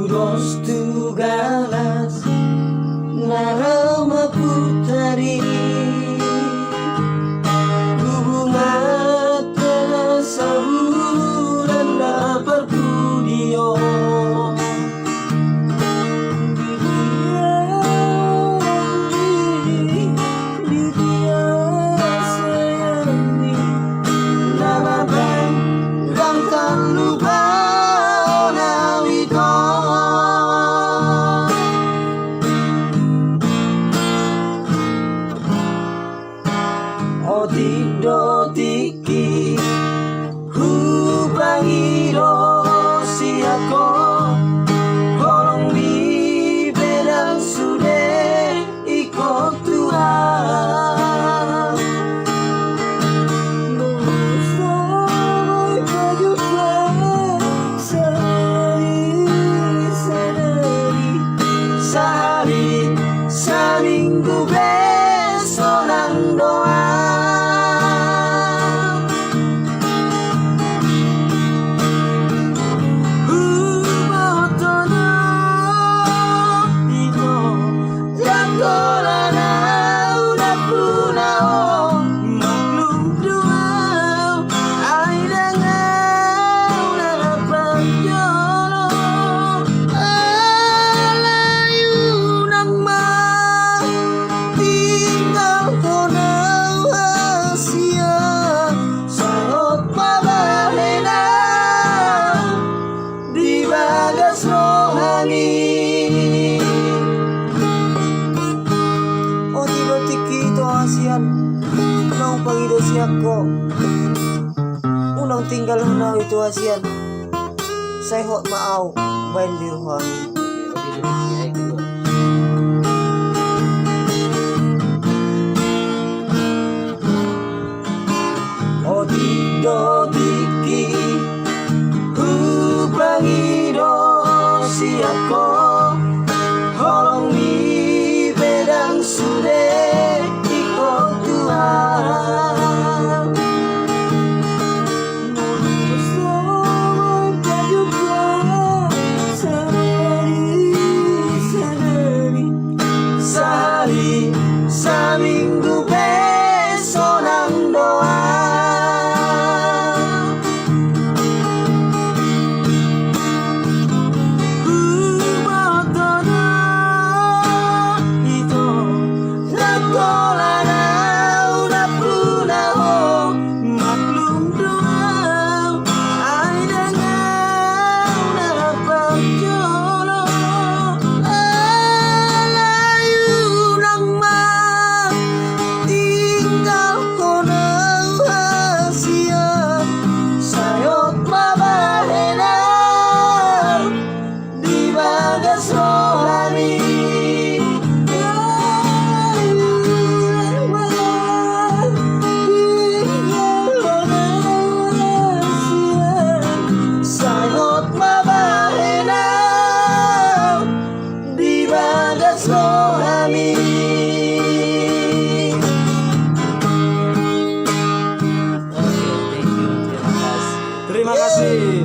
Dos tugalas narama putari hubungan saburan dapat pudio dia sayangi naraban rangkan lupa Otik tiki hubangiro siako Horong di bedang sude ikut Tuhan Bersama kejutan sehari seminggu besonang doa Unang pangido siya ko Unang tinggal hunaw itu asian Say hot maaw Bain biruhangi O tido tiki Hubangido siya ko Horong di bedang sude Seminggu besonang doa Umatana itu nakolana udah punao maklum doang ay dengan udah pacolo alayu nama Terima kasih.